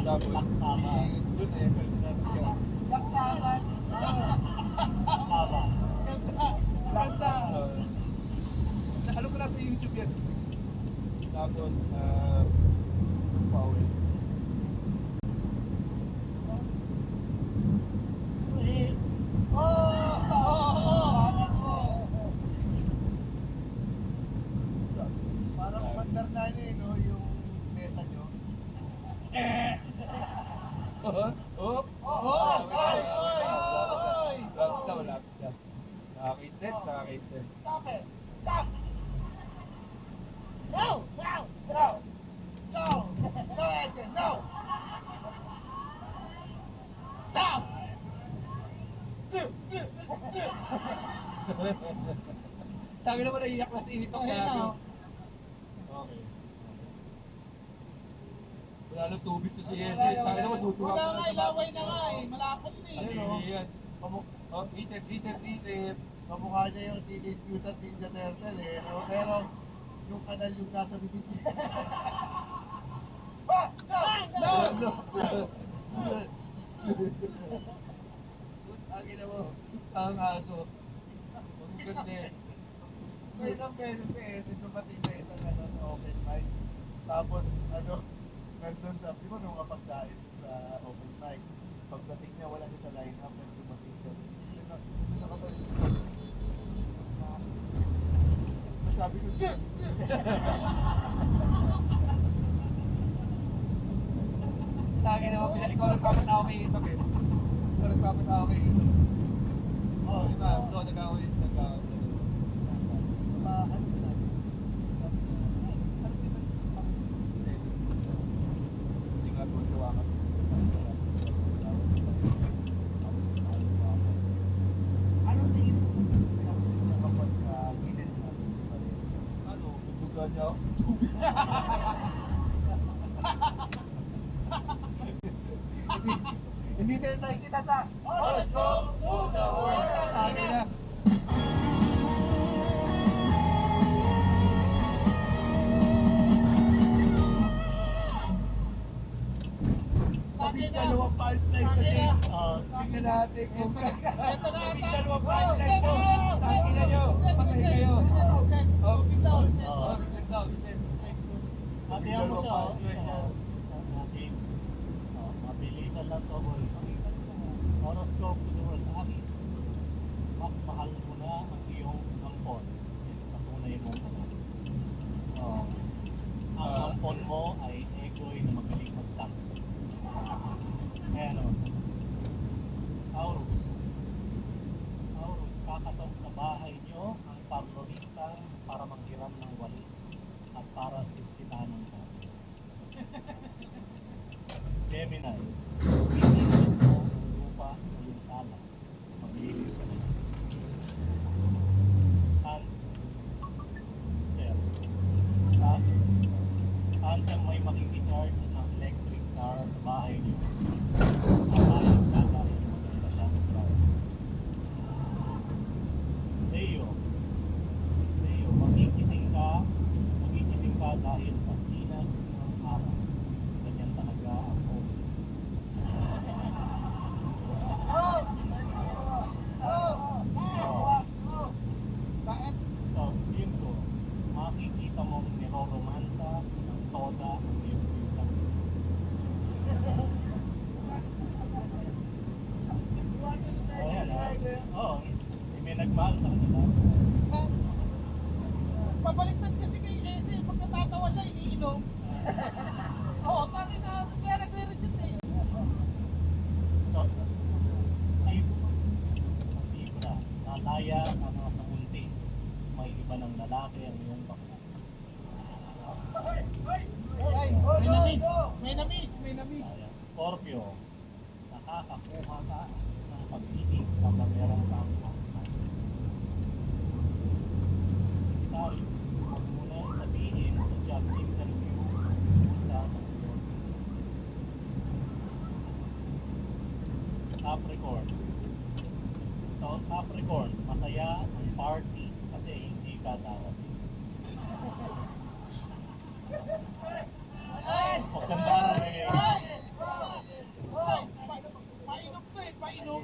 Tapos, doon eh, pwede namin siya. Black sa Sabat. Saba. Ganda. Ganda. Alam ko na sa YouTube yan. Tapos, Powell. Eh, Parang mandar na no, yung mesa nyo. Oh! Oy! Lapit na. Nakaka-intense. Stop it! Stop! No! No! No! No! No, Essen, no! Stop! Sip! Sip! Sip! Tangi naman naiyak na si Initok Ayun na. na. Okay. Wala nang tubig to si Jesse. Tangi naman tutulak Wala nga, ilaway na nga eh. Malapot na eh. Ayun o. Yan. Oh, isip. Kamukha niya yung Teenage Mutant Ninja Turtle eh. No? Pero yung kanal yung nasa bibig niya. No! Tangi na mo. Ang aso. Ang ganda eh. So isang beses si Essen dumating na isang ano, sa open mic. Tapos nandun sa, di ba nung kapagdain sa open mic, pagdating niya wala siya sa line-up, pero dumating siya. Sabi ko, Sir! Sir! Tangi na mo. Ikaw nagpapatawa kay Initok eh. Ikaw nagpapatawa kay Initok. Oh, Diba? So, nag-away. ano sinabi? Kasi nga tuwa ka. Anong tingin mo? Reaction niya kapag Guinness natin si Valencia? Ano, bubuga niya ako. Hindi tayo nakikita sa Horoscope of the World. Tangi na. Labing dalawang punchline to James. Tingnan natin kung Ito na labing ata. dalawang punchline to. Tangi na nyo. Patay kayo. Reset. Oh, Bitaw, reset. oh, reset daw, reset. Hatihan mo siya, oh. Punchline niya. Natin. Mabilisan lang to, boys. Horoscope to the world. Aris, mas mahal mo na ang iyong ampon kaysa sa tunay mong anak. Ang ampon mo ay egoy na magaling magtango. Kaya naman. Taurus, kakatok sa bahay nyo ang parlorista para manghiram ng walis at para sitsitan ng bahay. Gemini, pinilis mo ang lupa sa iyong sala. Maglilis ka na. Answer, may makikicharge ng electric car sa bahay niyo. Ayos ka dahil maganda siya ng price. Leo, magigising ka dahil sa sinag ng araw. Ganyan talaga ang focus. Bakit? So, yun ko, makikita mong niroromansa ng toda ang iyong pinta. Ayan, oo, may nagmahal sa kanila. Pabaliktad kasi kay Jesse. Pag natatawa siya, iniinom. Oo, tangin na. Kaya nagre-reset eh. So, ang Libra, lalaya ka na sa munti. May iba ng lalaki ang iyong bakla. Ay, may na-miss. May na-miss. May na-miss. Ayan. Scorpio, nakakakuha ka ng pag-ibig kapag meron kang partner. Taurus, huwag mo na sabihin sa job interview ang resulta ng iyong Capricorn, masaya ang party kasi hindi ka darating. Ay! Huwag kang darating. Ay! Ay! Painom to eh. Painom.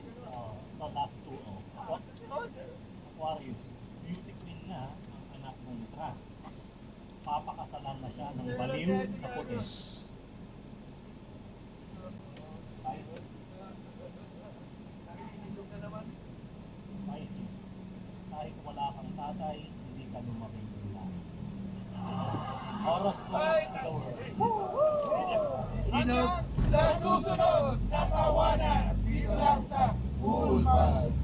Sa susunod na tawanan dito lang sa Coolpals.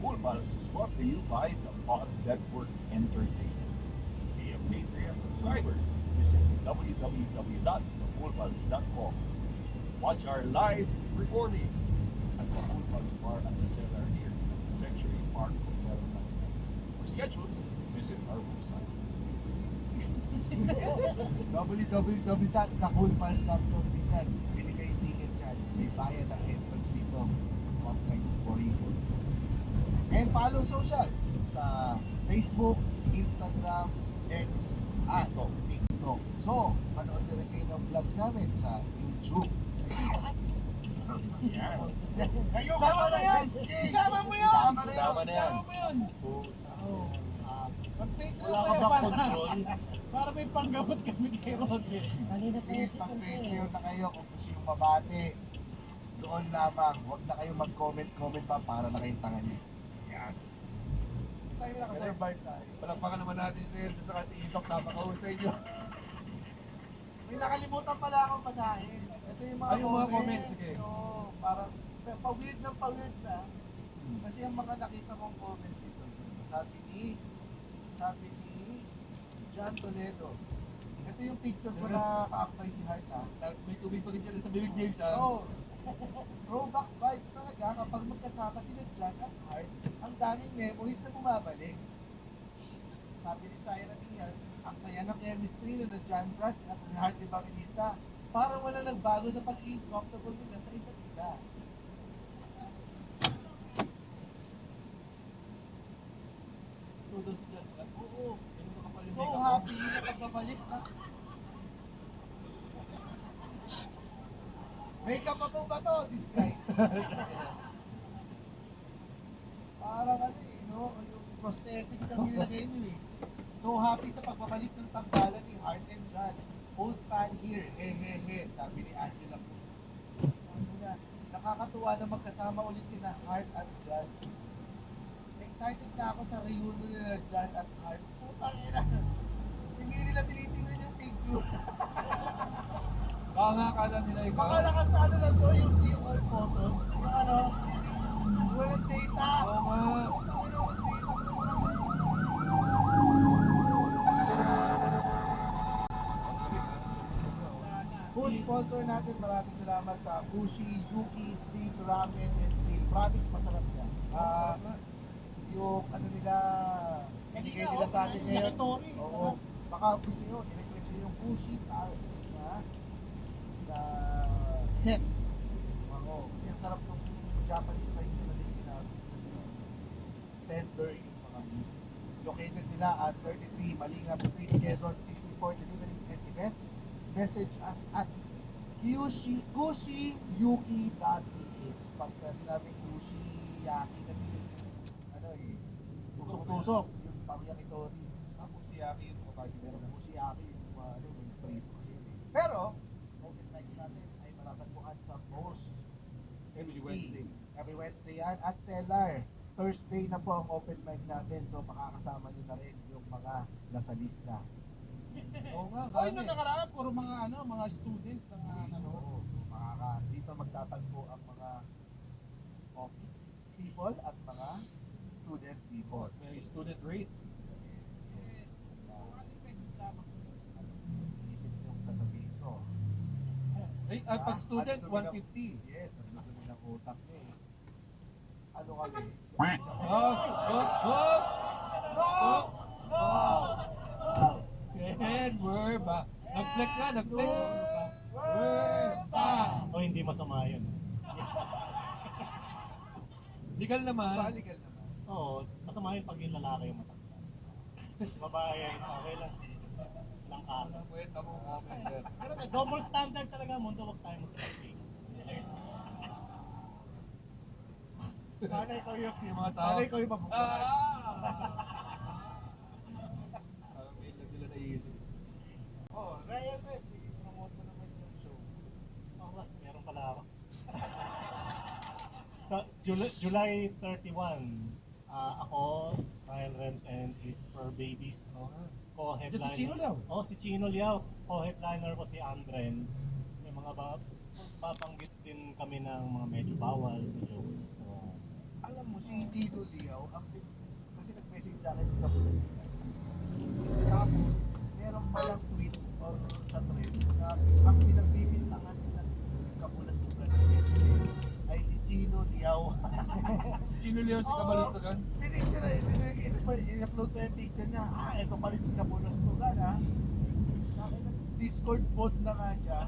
Coolpals is brought to you by the Pod Network Entertainment. Be a Patreon subscriber. Visit www.thecoolpals.com. Watch our live recording at the Coolpals Bar at the Cellar here at Century Park Hotel Manila. For schedules, visit our website. www.thecoolpals.com din yan. Bili kayong ticket yan. May bayad ang entrance dito. Huwag kayong boycott. And follow socials sa Facebook, Instagram, X, at TikTok. So, manood na rin kayo ng vlogs namin sa YouTube. Yan. Kayo, sama na yan! Isama mo yun! Sama na Kasama na yan. Isama mo yun! Mag-Patreon Wala ka kayo ba para, control? para may panggamot kami kay Roger. Kanina pa Please, yung mag-Patreon na kayo kung gusto yung mabati. Doon lamang. Huwag na kayo mag-comment pa para na kayong tanga niya. Yan. Tayo na ka-survive tayo. Palakpakan naman natin si Elsa sa kasi Itok. Napakahusay nyo. May nakalimutan pala akong basahin. Ito yung mga Ay, yung mga comments, sige. Oo, parang pa-weird ng pa-weird na. Kasi ang mga nakita kong comments dito, sabi ni John Toledo. Ito yung picture ko na kaakbay si Hart ha. May tubig pa rin sila sa bibig James. Oo. Throwback vibes talaga kapag magkasama sila John at Hart, ang daming memories na bumabalik. Sabi ni Shaira Diaz, ang saya ng chemistry na John Prats at ni Hart Evangelista. Parang wala nagbago sa pagiging comfortable nila sa isa't isa. Todo si John. Oo. Ganun ka kapal yung So makeup mo. happy na pagbabalik na. Makeup pa po ba to? This guy. Parang ano eh, no? Yung prosthetics ang nilagay nyo eh. So happy sa pagbabalik ng tambalan ni Hart and John. Old fan here, hehehe, sabi ni Angela Cruz. Ano na, nakakatuwa na magkasama ulit sina Hart at John. Excited na ako sa reunion nila John at Hart. Putang ina. Hindi nila tinitingnan yung picture. Baka nga akala nila ikaw. Baka nakasano lang to yung see all photos. Yung ano, walang data. Oo nga. Putang ina, walang data. Food sponsor natin, maraming salamat sa Bushi, Yuki, Street Ramen, and Grill. Promise, masarap yan. Yung ano nila, binigay nila sa atin ngayon. Yakitori. Oo. Baka gusto nyo, i-request nyo yung Bushi Pals na set. Oo. Kasi ang sarap ng Japanese rice nila din tender yung mga meat. Located sila at 33 Malingap Street, Quezon City for deliveries and events. Message us at kushiyuki.ph. Pag sinabing kushiyaki kasi ano eh, tusok-tusok yung pang yakitori. Tapos si Yaki yung kapag Pero kushiyaki yung ano, yung prito kasi yun eh. Pero, open mic natin ay matatagpuan sa Moss. Every MC. Wednesday. Every Wednesday yan at Cellar. Thursday na po ang open mic natin, so makakasama nyo na rin yung mga nasa lista. Oo nga. Ay, dami. nung nakaraan, puro mga students ang nanonood. Oo, so dito magtatagpo ang mga office people at mga student people. May student rate. Yes. 200 pesos lamang. Iisip nyo kung sasabihin ko. Ay, pag student, Ano dumi ng- 150. Yes, ang dumi ng utak nyo eh. Ano kami? Oh! No! No! Ken, ba? Nag-flex na, nag-flex. O hindi masama yun. Legal naman. Baligal naman. Oo, masama yun pag yung lalaki yung matanda. Babae, okay lang. Walang kaso. Ang kwenta mo comment there. Pero may double standard talaga mundo, wag tayo mag-traffic. Sana ikaw yung Yung mga tao. Sana ikaw yung mabubuhay. Parang may lang nila naisip. Oh, Ryan Red, sige, promote mo naman yung show. Oo, meron pala ako. July 31, ako, Ryan Rems and his fur babies, co-headliner. Just si Chino Liao. Oh, si Chino Liao. Co-headliner ko si Andren. May mga babanggit din kami ng mga medyo bawal na jokes. So, Alam mo, si Gino Liao, kasi nag-message sa akin si Kapulas. Tapos, meron palang tweet or sa threads na ang pinagbibintangan nila Kapulas ay si Gino Liao. Chino Leo si Kabalistagan. Pinicture in-upload ko yung picture niya. Ito pa rin si Kapulas Tugan, ha? Discord bot na nga siya.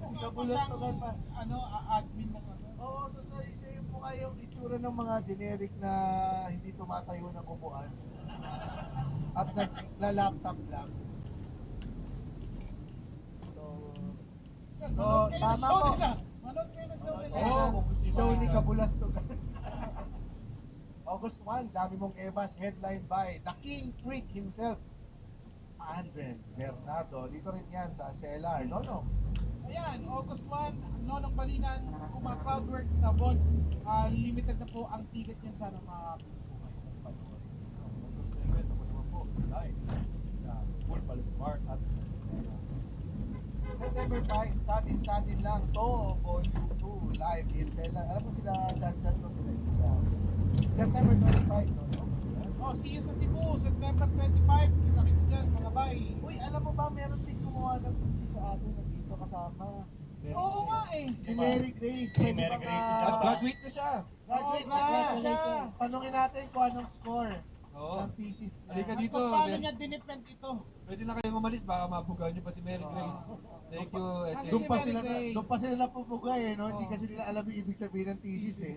Si Kapulas Tugan pa. Admin na sa Oo, so sa yung mukha yung itsura ng mga generic na hindi tumatayo ng upuan. At nagla-laptop lang. So, tama po. Manood kayo ng show nila. Oo, kung gusto niyo Show ni makita. Kapulas Tugan. August 1, dami mong Evas, headline by The King Freak himself, Andren Bernardo. Dito rin yan sa Cellar. No. Ayan, August 1, Nonong Balinan, kung mga crowdwork sa Bond, limited na po ang ticket niyan, sana August 7, tapos mo po, live sa Full Palace Bar at Casella. September 5, sa atin lang to, Volume 2, live in Cellar. Alam mo sila, chat ko sila isa. September 25, no? Oh, see you sa Cebu, September 25, kita-kits dyan, mga bay. Uy, alam mo ba, meron din gumawa ng thesis sa atin na dito kasama. Oo nga eh. Si Mary Grace. Si Pwede Mary ba Grace, ka- dapat. Graduate na siya. Graduate Oo, na graduate siya. siya. Tanungin natin kung anong score Oo. ng thesis niya. Halika At dito. kung paano niya dinipend ito. Pwede na kayong umalis, baka mabugaw niyo pa si Mary Grace. Thank you, Kasi Doon pa si sila Mary Grace. doon pa sila napupugay eh, no? Hindi Oo. kasi nila alam yung ibig sabihin ng thesis eh.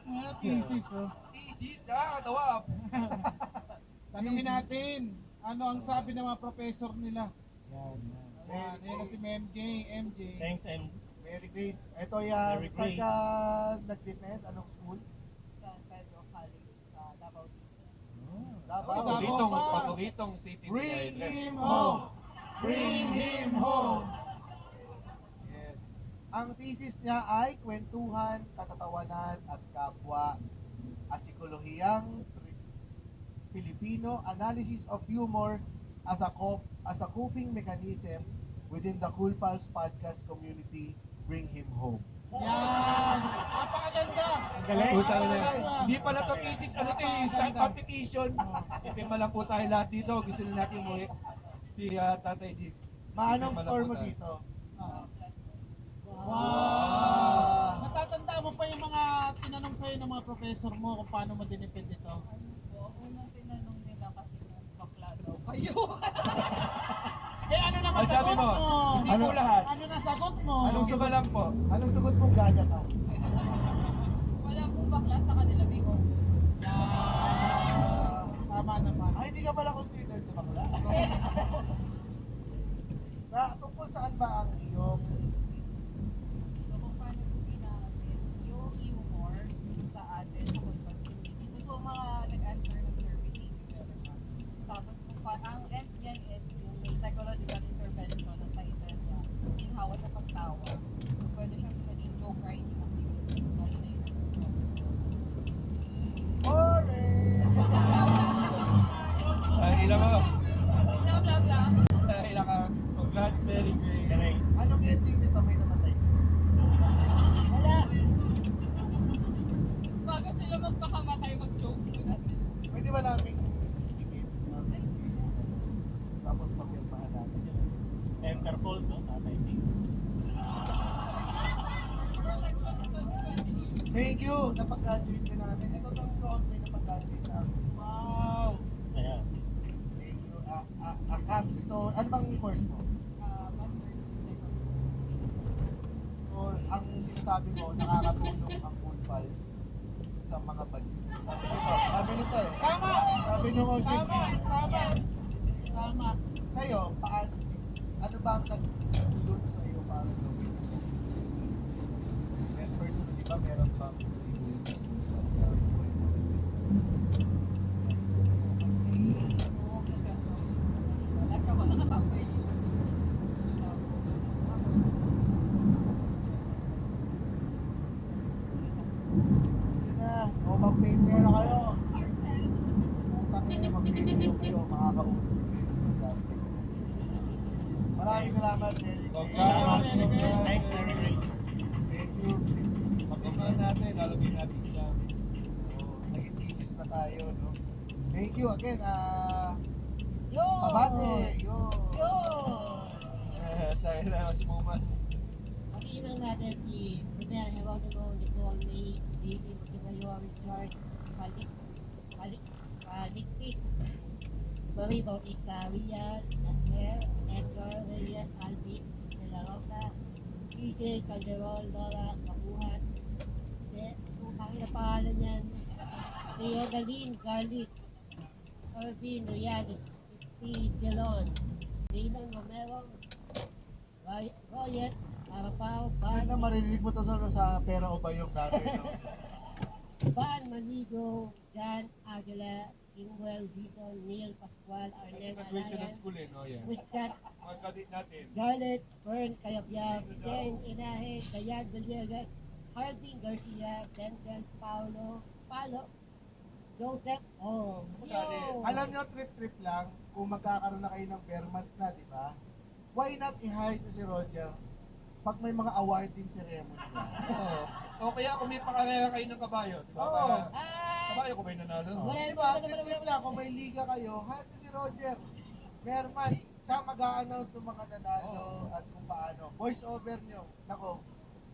Mga thesis, oh. Thesis, nakakatawa. Tanungin natin, ano ang sabi ng mga professor nila? Yan. Ayan, ayan na si MJ. thanks and Mary Grace. Ito yan. Mary Saan Grace. ka nag-defend? Anong school? San Pedro College sa Davao City. Davao. Davao. Paboritong, pa. paboritong city ni Bring Idres. him home! Bring him home! Yes. Ang thesis niya ay kwentuhan, katatawanan at kapwa, asikolohiyang Filipino analysis of humor as a coping mechanism within the Cool Pals podcast community. Bring him home. Yan! Napakaganda! Galing. Puta na. Napakaganda. Hindi pala to thesis, ano to yung side competition. Ipima lang po tayo lahat dito. Gusto na natin mo si Tatay Diggs. Maanong Ipima lang score po mo tayo. dito? Ah. Wow. Wow! Natatanda mo pa yung mga tinanong sa'yo ng mga professor mo kung paano mo dinipid ito? Po, unang tinanong nila kasi kung bakla daw kayo. Eh ano naman Ang sabi sagot mo, mo? hindi po lahat. Ano na sagot mo? Anong Iba lang po. Anong sagot mong gaga ka? Wala pong bakla sa kanila, may homo. Tama naman. Ay, hindi ka pala considered na bakla. Na, tungkol saan ba ang iyong So kung paano po ginamit yung humor sa atin sa Kulpas Community. So mga nag-answer ng survey, thank you very much. Tapos ang end niyan is yung psychological intervention ng title niya, ginhawa sa pagtawa. So pwede siyang maging joke writing activity. Lalo na yun. Ilang ka? Blah, blah, blah. Ilang ka? Congrats, Mary Grace. galing. Anong ending nito may namatay? Wala. Bago sila magpakamatay, mag-joke muna sila. Pwede ba namin i-give ang thesis na to? Tapos papirmahan natin yun. Centerfold, no? Tatay Diggs. Thank you! Napag-graduate ka namin. Ito tong taon may napag-graduate na ako. Wow! Saya. Thank you. A capstone. Ano bang course mo? Master's in Psychology. So, ang sinasabi mo, nakakatulong ang Cool Pals sa mga balik. Sabi nito eh. Tama! Sabi nung audience. Tama! Tama! Sa'yo, ano ba ang nag-tulong sa iyo para gawin? And personally ba, meron bang inuwi na Cool Pals sa buhay mo? Wala ka ba nakatapay? Yun na, o mag-paint na kayo. Putang ina, mag-paint kayo, makakatawa Maraming salamat, Mary. Congrats. Thanks, Mary Grace. Thank you. Pagkakaan natin, lalagay natin siya. Naging thesis na tayo, no? Thank you again, Yo! Pabate, yo! Yo! Tayo na si Muman. Pakinggan natin si Brunel Heronimo Nicole May, Daisy Magdamayor, George Palikpik, Marie Bautista Villar, Nasser, Edgar Reyes Alvin, De La Roca, PJ Calderón, Laura Kapuhan, ang ina pangalan niyan, Theodaline Garlic, Irvin Reyes, Steve Delon, Dylan Romero, Royet, Arapao, Maganda marinig mo to sa pera o ba yung dati, no? Van Manigo, Jan Aguila, Ingwell, Vito, Neil, Pascual, Arnel, Graduation ng Alayan, school eh, no? Yan. Wiskat, Mga kadit natin. Garnet, Fern, Kayabyab, Jane Inahe, Dayan Villegas, Harding Garcia, Denzel, Palo, Joseph, yo! Alam nyo, trip-trip lang, kung magkakaroon na kayo ng bare months na, di ba? Why not i-hire nyo si Roger pag may mga awarding ceremony na? Oo. O kaya kung may pakalaga kayo ng kabayo, di ba? Oo. Kabayo ko ba yung nanalo? Wala Di ba? Trip-trip lang, kung may liga kayo, hire nyo si Roger. Bare months, siya mag-a-announce ng mga nanalo at kung paano. Voice over nyo. Nako,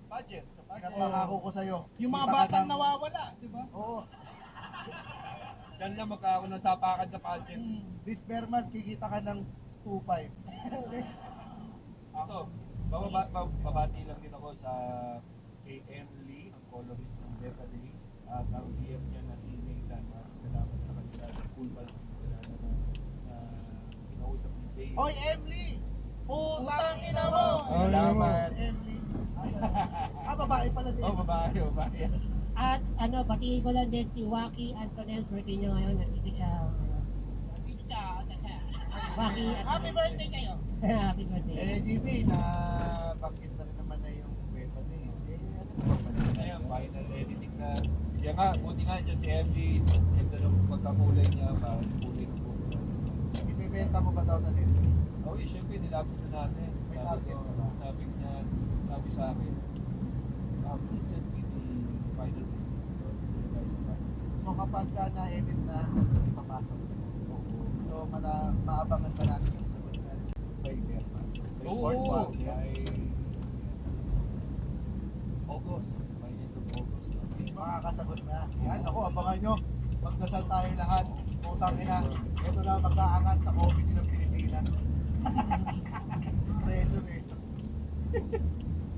Budget. Sa budget. pinapangako ko sa'yo. Yung mga Kita batang ka ng- nawawala, di ba? Oo. Diyan lang magkakaroon ng sapakan sa budget. This bare months, kikita ka ng 2.5. Ito, babati lang din ako sa kay Emily, ang colorist ng Beta Days, at ang DM niya na si Nathan. Salamat sa kanila sa Cool Pals sila na kinausap ni Faye. Oy, Emily! Putang ina mo! Salamat. Emily. Babae pala si Oh, Emily. babae. At batiin ko lang din si Waki Antonel, birthday niya ngayon, nandito siya. Waki, Happy birthday kayo! Happy birthday. GB, na bakit na rin naman na yung Beta Days. Ano ba pala? Ayan, final editing na. Kaya nga, buti nga dyan si Emily, ganda ng pagkakulay niya, parang kulay ng buko. Ibibenta mo ba daw sa Netflix? Oh, syempre, nilapit na natin. May Sabi target ko, ka ba? sabi sa akin, please send me the final editing. So, tuloy tayo sa final. So kapag ka na-edit na, papasok na. So maabangan pa natin yung sagot na by Berman. By fourth quarter. By August. By end of August. Makakasagot na. Yan, ako, abangan nyo. Magdasal tayo lahat. Putang ina. Ito na magkaangat na comedy ng Pilipinas. Treasure eh.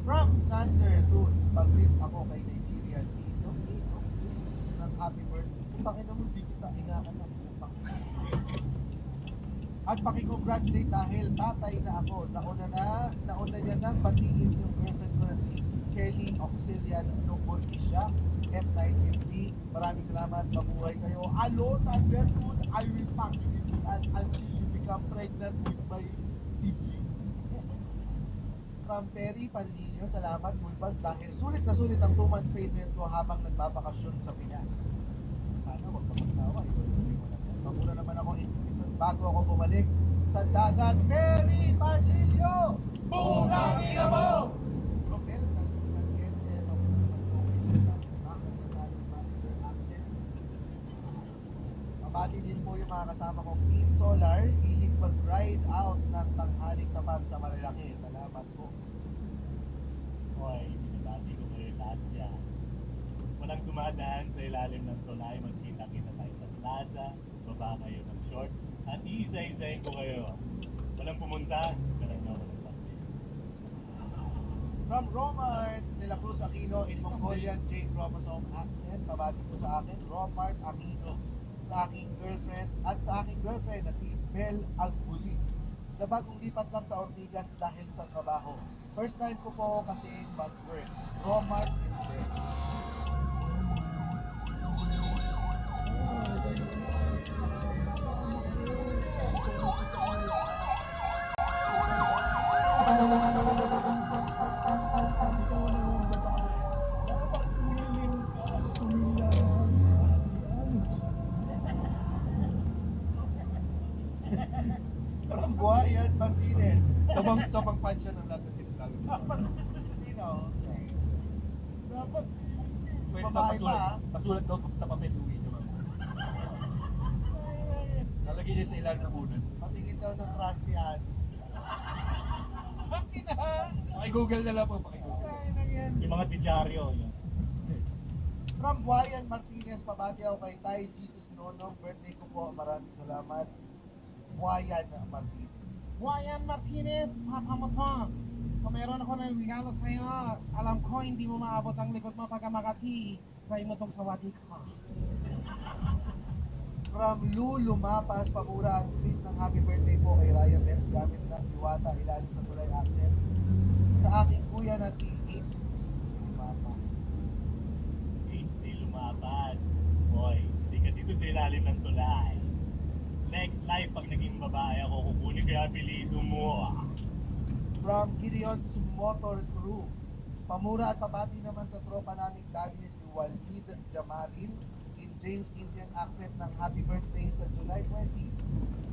From Standard, dude. Pag-lift ako kay Nigerian Tito. Ng happy birthday. Putang ina mo, di kita inakan ng putang ina. At paki-congratulate dahil tatay na ako. Nauna niya nang batiin yung girlfriend ko na si Kelly Auxilian nung buntis siya. F950. Maraming salamat. Mabuhay kayo. Alo, Sanderwood, I will pack you as until you become pregnant with my siblings. From Perry Panlilio, salamat Bulbas dahil sulit na sulit ang 2 months payment ko habang nagbabakasyon sa Pinas. Sana huwag ka magsawa. Ituloy mo lang yan. Mamura naman ako intuition bago ako bumalik sa dagat. Perry Panlilio! Putang ina mo! Romel, Calviente, mamura naman po kayo sa bakal na talent manager accent. Mabati din po yung mga kasama kong Team Solar, hilig mag-ride out ng tanghaling tapat sa Marilaki. Salamat po. Hoy, binabati ko kayo lahat dyan. Walang dumadaan sa ilalim ng tulay, magkita-kita tayo sa plaza, baba kayo ng shorts, at iisa-isahin ko kayo. Walang pumunta, walang pati. From Romart de la Cruz Aquino in Mongolian J chromosome accent, mabati po sa akin, Romart Aquino, sa aking girlfriend at sa aking girlfriend na si Bel Agbuli. Na bagong lipat lang sa Ortigas dahil sa trabaho. First time ko po kasi mag-work. Romart and Bel. From Buhayan Martinez. Sobrang fan siya ng lahat na sinasabi ko. Sino? Dapat, pwede ba Babae pasulat, pa, ah. pasulat daw sa papel uwi niyo, ma'am. Lalagyan niya sa ilalim ng unan. Patingin daw ng crush si Anis. Paki-google na lang po, paki-google. Yung mga tidyaryo, yun. From Buhayan Martinez, pabati ako kay Tay Jesus Nonong. Birthday ko po. Maraming salamat. Buhayan Martinez. Ryan Martinez, Papa mo to. Kung meron ako ng regalo sa'yo, alam ko hindi mo maabot ang likod mo pagka Makati. Try mo tong sawati ka. From Lulu Mapas, pamura at tweet ng happy birthday po kay Ryan Rems gamit ng Iwata ilalim sa tulay accent. Sa aking kuya na si HP Mapas. HD lumapas. Boy, hindi ka dito sa ilalim ng tulay. Next life, pag naging babae ako, kukunin ko yung apelido mo. From Gideon's Motor Crew, pamura at pabati naman sa tropa naming daddy si Walid Jamarin in James Indian accent ng happy birthday sa July 20.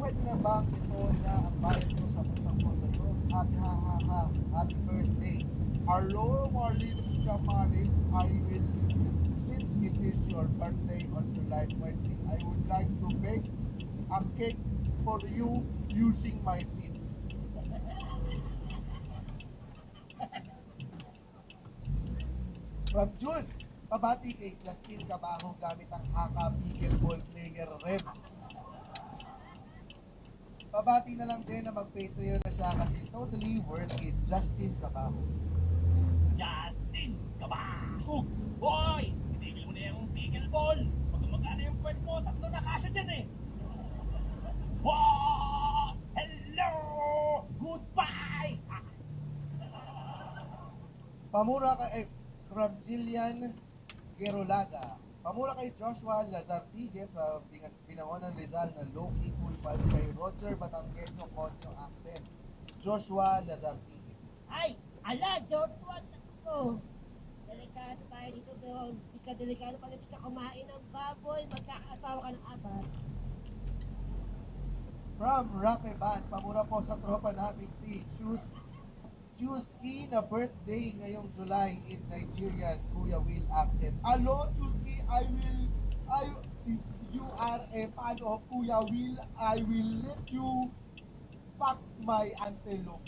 Pwede na bang ito na ang bayad ko sa putang ko sa iyo? Happy ha ha ha, happy birthday. Hello Walid Jamarin, I will, since it is your birthday on July 20, I would like to bake a cake for you using my feet. From June, pabati kay Justin Cabajo gamit ang Haka Pickleball player Rebs. Pabati na lang din na mag-Patreon na siya kasi totally worth it. Justin Cabajo. Justin Cabajo! Boy! Itigil mo na yung pickleball! Pag gumagana yung puwet mo, 3 na kasya dyan eh! Wow! Hello! Goodbye! Pamura kay from Jillian Gerolaga. Pamura kay Joshua Lazartigue from Binangonan Rizal na low-key cool pals kay Roger Batanggenyo Conyo accent. Joshua Lazartigue. Ay! Ala! Joshua! Ako! Delikado tayo dito, bro. Hindi ka delikado pag hindi ka kumain ng baboy. Magkakasawa ka ng abat. From Rapeban, pamura po sa tropa namin si Chusky na birthday ngayong July in Nigerian Kuya Will accent. Hello Chusky, since you are a fan of Kuya Will, I will let you pack my antelope,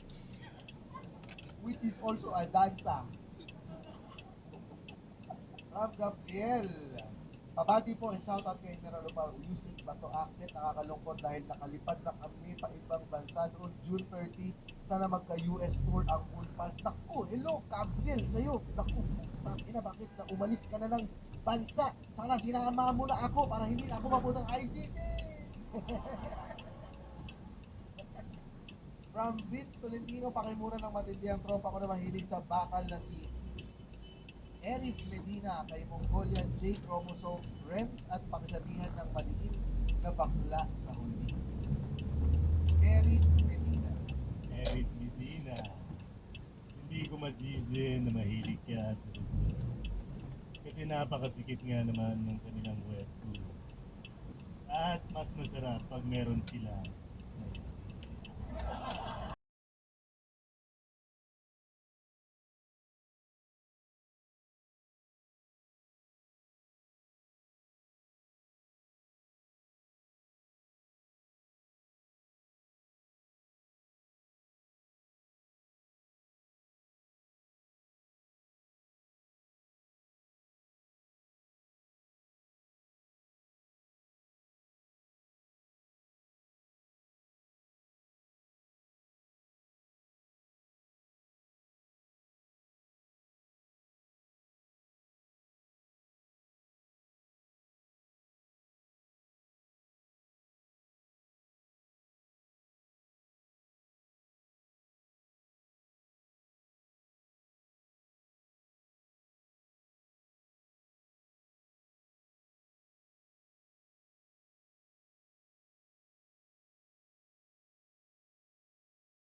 which is also a dansa. From Gabriel, pabati po and shoutout kay General Lupar using Bato accent. Nakakalungkot dahil nakalipad na kami pa ibang bansa noong June 30. Sana magka-US tour ang Full Pass. Naku, hello Gabriel sa'yo. Naku, ina, bakit na umalis ka na ng bansa? Sana sinama mo na ako para hindi na ako mapunta ng ICC. From Vince Tolentino, pakimura ng matindihang tropa ko na mahilig sa bakal na si Eris Medina kay Mongolian J. Chromosome Rems at pakisabihan ng maliit na bakla sa huli. Eris Medina. Eris Medina. Hindi ko masisi na mahilig ka at kasi napakasikip nga naman ng kanilang webtoon. At mas masarap pag meron sila